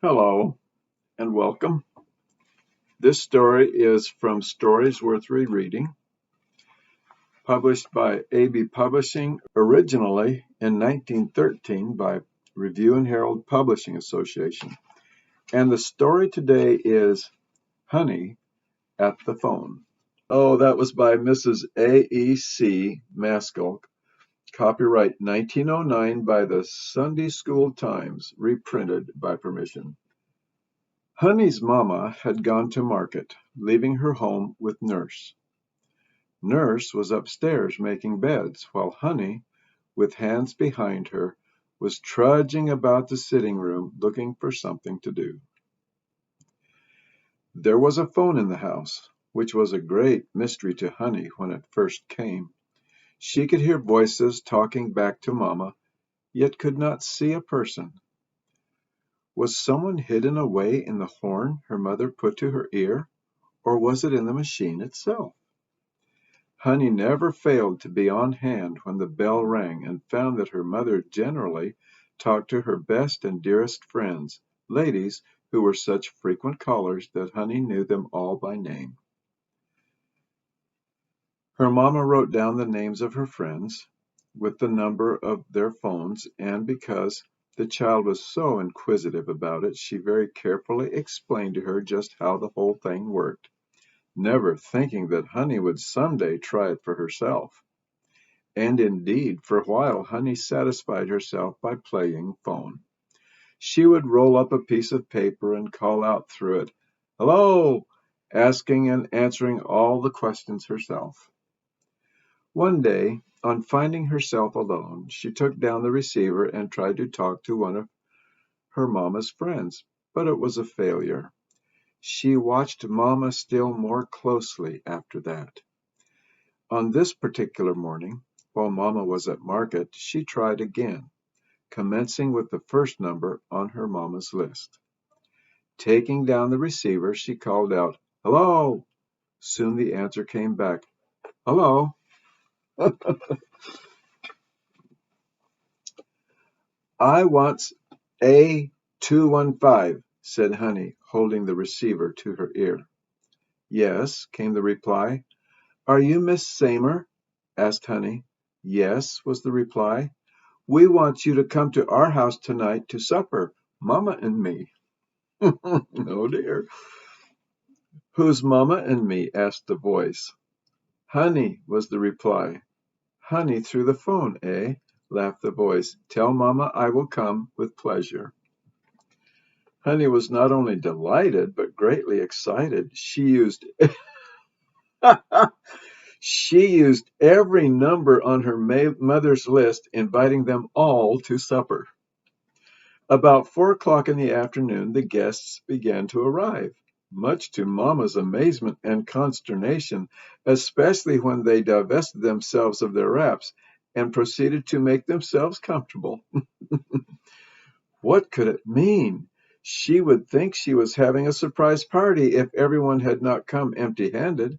Hello and welcome. This story is from Stories Worth Rereading, published by AB Publishing originally in 1913 by Review and Herald Publishing Association. And the story today is Honey at the Phone. Oh, that was by Mrs. A.E.C. Maskell. Copyright 1909 by the Sunday School Times, reprinted by permission. Honey's mama had gone to market, leaving her home with Nurse. Nurse was upstairs making beds, while Honey, with hands behind her, was trudging about the sitting room looking for something to do. There was a phone in the house, which was a great mystery to Honey when it first came. She could hear voices talking back to Mama, yet could not see a person. Was someone hidden away in the horn her mother put to her ear? Or was it in the machine itself? Honey never failed to be on hand when the bell rang and found that her mother generally talked to her best and dearest friends, ladies who were such frequent callers that Honey knew them all by name. Her mama wrote down the names of her friends with the number of their phones, and because the child was so inquisitive about it, she very carefully explained to her just how the whole thing worked, never thinking that Honey would someday try it for herself. And indeed, for a while Honey satisfied herself by playing phone. She would roll up a piece of paper and call out through it, "Hello," asking and answering all the questions herself. One day, on finding herself alone, she took down the receiver and tried to talk to one of her mama's friends, but it was a failure. She watched Mama still more closely after that. On this particular morning, while Mama was at market, she tried again, commencing with the first number on her Mama's list. Taking down the receiver, she called out, "Hello!" Soon the answer came back, "Hello." "I wants A215, said Honey, holding the receiver to her ear. "Yes," came the reply. "Are you Miss Samer?" asked Honey. "Yes," was the reply. "We want you to come to our house tonight to supper, Mama and me." Oh dear. "Who's Mama and me?" asked the voice. "Honey," was the reply. "Honey through the phone, eh?" laughed the voice. "Tell Mama I will come with pleasure." Honey was not only delighted, but greatly excited. She used every number on her mother's list, inviting them all to supper. About 4 o'clock in the afternoon, the guests began to arrive, much to Mama's amazement and consternation, especially when they divested themselves of their wraps and proceeded to make themselves comfortable. What could it mean? She would think she was having a surprise party if everyone had not come empty-handed.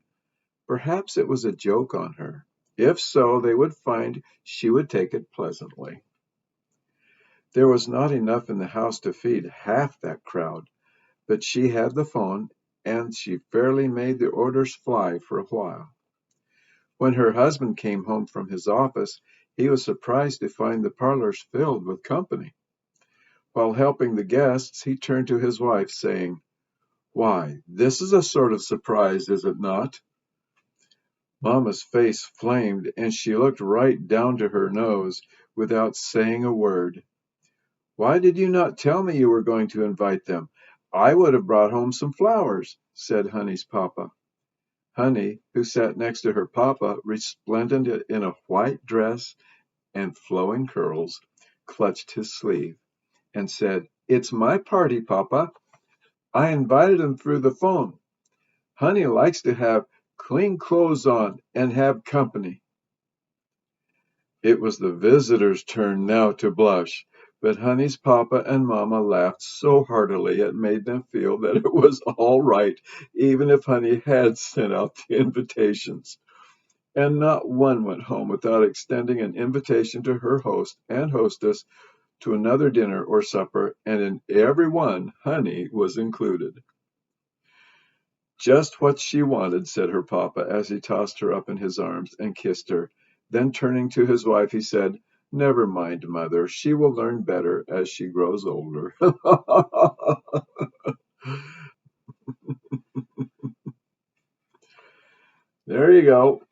Perhaps it was a joke on her. If so, they would find she would take it pleasantly. There was not enough in the house to feed half that crowd, but she had the phone, and she fairly made the orders fly for a while. When her husband came home from his office, he was surprised to find the parlors filled with company. While helping the guests, he turned to his wife, saying, "Why, this is a sort of surprise, is it not?" Mama's face flamed, and she looked right down to her nose without saying a word. "Why did you not tell me you were going to invite them? I would have brought home some flowers," said Honey's papa. Honey, who sat next to her papa, resplendent in a white dress and flowing curls, clutched his sleeve and said, "It's my party, papa. I invited them through the phone. Honey likes to have clean clothes on and have company." It was the visitors' turn now to blush, but Honey's papa and mama laughed so heartily it made them feel that it was all right, even if Honey had sent out the invitations. And not one went home without extending an invitation to her host and hostess to another dinner or supper, and in every one Honey was included. "Just what she wanted," said her papa, as he tossed her up in his arms and kissed her. Then turning to his wife, he said, "Never mind, mother. She will learn better as she grows older." There you go.